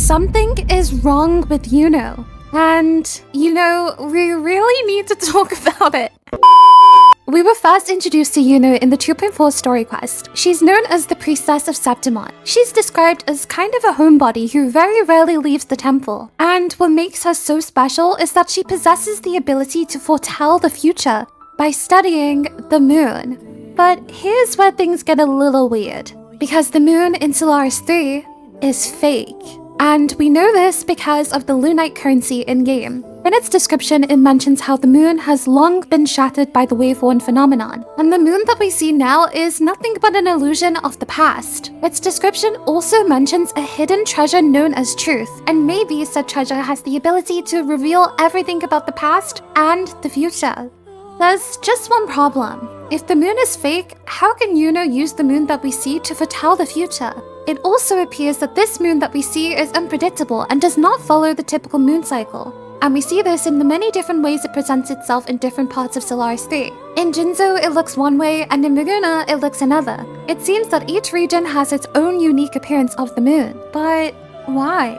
something is wrong with Yuno. And, we really need to talk about it. We were first introduced to Yuno in the 2.4 story quest. She's known as the Priestess of Septimont. She's described as kind of a homebody who very rarely leaves the temple. And what makes her so special is that she possesses the ability to foretell the future by studying the moon. But here's where things get a little weird, because the moon in Solaris 3 is fake. And we know this because of the lunite currency in-game. In its description, it mentions how the moon has long been shattered by the wave-worn phenomenon, and the moon that we see now is nothing but an illusion of the past. Its description also mentions a hidden treasure known as truth, and maybe said treasure has the ability to reveal everything about the past and the future. There's just one problem. If the moon is fake, how can Yuno use the moon that we see to foretell the future? It also appears that this moon that we see is unpredictable and does not follow the typical moon cycle. And we see this in the many different ways it presents itself in different parts of Solaris 3. In Jinzo, it looks one way, and in Maruna, it looks another. It seems that each region has its own unique appearance of the moon. But why?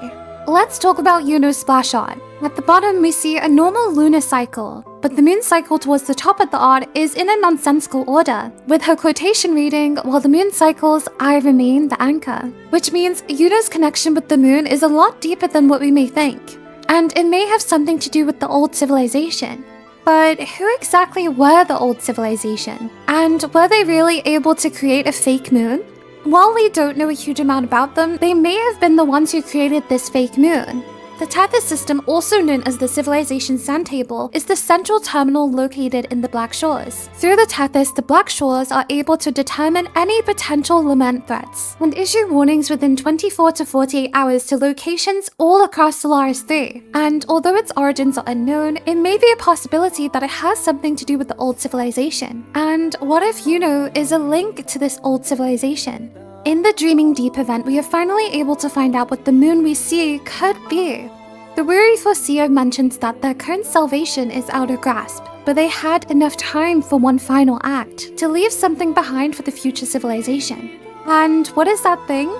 Let's talk about Yuno's splash art. At the bottom, we see a normal lunar cycle, but the moon cycle towards the top of the art is in a nonsensical order, with her quotation reading, "While the moon cycles, I remain the anchor," which means Yuno's connection with the moon is a lot deeper than what we may think. And it may have something to do with the old civilization. But who exactly were the old civilization? And were they really able to create a fake moon? While we don't know a huge amount about them, they may have been the ones who created this fake moon. The Tethys system, also known as the Civilization Sand Table, is the central terminal located in the Black Shores. Through the Tethys, the Black Shores are able to determine any potential lament threats and issue warnings within 24 to 48 hours to locations all across Solaris 3. And although its origins are unknown, it may be a possibility that it has something to do with the old civilization. And what if Yuno is a link to this old civilization? In the Dreaming Deep event, we are finally able to find out what the moon we see could be. The Weary Foreseer mentions that their current salvation is out of grasp, but they had enough time for one final act, to leave something behind for the future civilization. And what is that thing?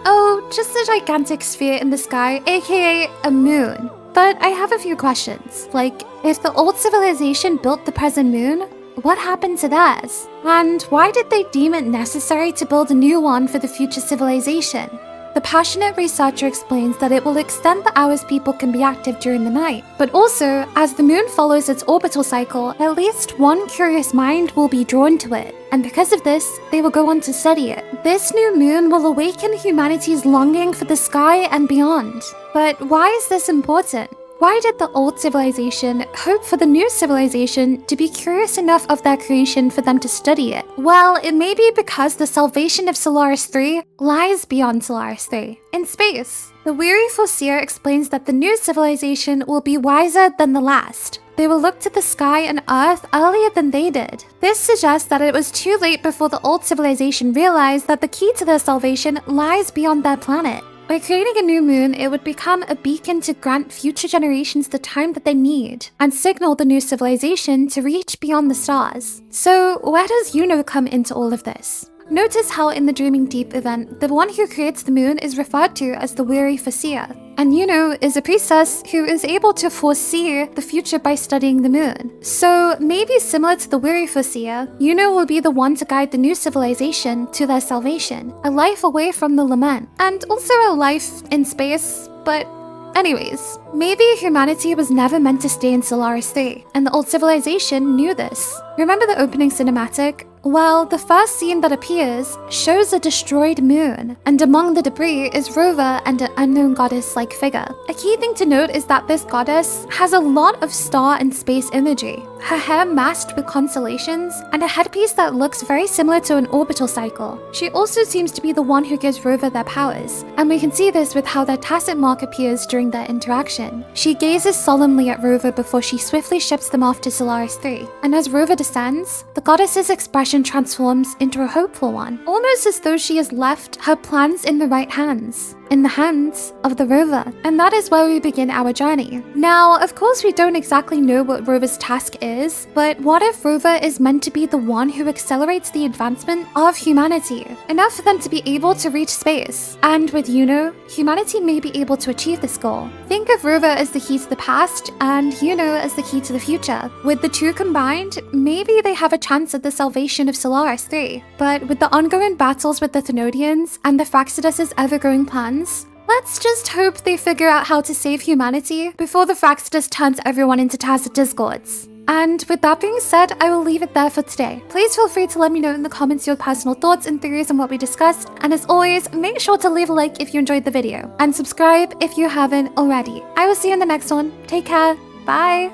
Oh, just a gigantic sphere in the sky, aka a moon. But I have a few questions, like, if the old civilization built the present moon, what happened to theirs? And why did they deem it necessary to build a new one for the future civilization? The passionate researcher explains that it will extend the hours people can be active during the night, but also, as the moon follows its orbital cycle, at least one curious mind will be drawn to it, and because of this, they will go on to study it. This new moon will awaken humanity's longing for the sky and beyond. But why is this important? Why did the old civilization hope for the new civilization to be curious enough of their creation for them to study it? Well, it may be because the salvation of Solaris 3 lies beyond Solaris 3, in space. The Weary Foreseer explains that the new civilization will be wiser than the last. They will look to the sky and earth earlier than they did. This suggests that it was too late before the old civilization realized that the key to their salvation lies beyond their planet. By creating a new moon, it would become a beacon to grant future generations the time that they need, and signal the new civilization to reach beyond the stars. So where does Yuno come into all of this? Notice how in the Dreaming Deep event, the one who creates the moon is referred to as the Weary Foreseer, and Yuno is a priestess who is able to foresee the future by studying the moon. So maybe similar to the Weary Foreseer, Yuno will be the one to guide the new civilization to their salvation, a life away from the lament, and also a life in space, but anyways, maybe humanity was never meant to stay in Solaris 3, and the old civilization knew this. Remember the opening cinematic? Well, the first scene that appears shows a destroyed moon, and among the debris is Rover and an unknown goddess-like figure. A key thing to note is that this goddess has a lot of star and space imagery, her hair masked with constellations, and a headpiece that looks very similar to an orbital cycle. She also seems to be the one who gives Rover their powers, and we can see this with how their tacit mark appears during their interaction. She gazes solemnly at Rover before she swiftly ships them off to Solaris 3, and as Rover descends, the goddess's expression transforms into a hopeful one, almost as though she has left her plans in the right hands. in the hands of the Rover. And that is where we begin our journey. Now, of course, we don't exactly know what Rover's task is, but what if Rover is meant to be the one who accelerates the advancement of humanity, enough for them to be able to reach space? And with Yuno, humanity may be able to achieve this goal. Think of Rover as the key to the past and Yuno as the key to the future. With the two combined, maybe they have a chance at the salvation of Solaris 3. But with the ongoing battles with the Thenodians and the Fraxidus' ever-growing plans, let's just hope they figure out how to save humanity before the Fraxidus turns everyone into tacit discords. And with that being said, I will leave it there for today. Please feel free to let me know in the comments your personal thoughts and theories on what we discussed. And as always, make sure to leave a like if you enjoyed the video and subscribe if you haven't already. I will see you in the next one. Take care. Bye.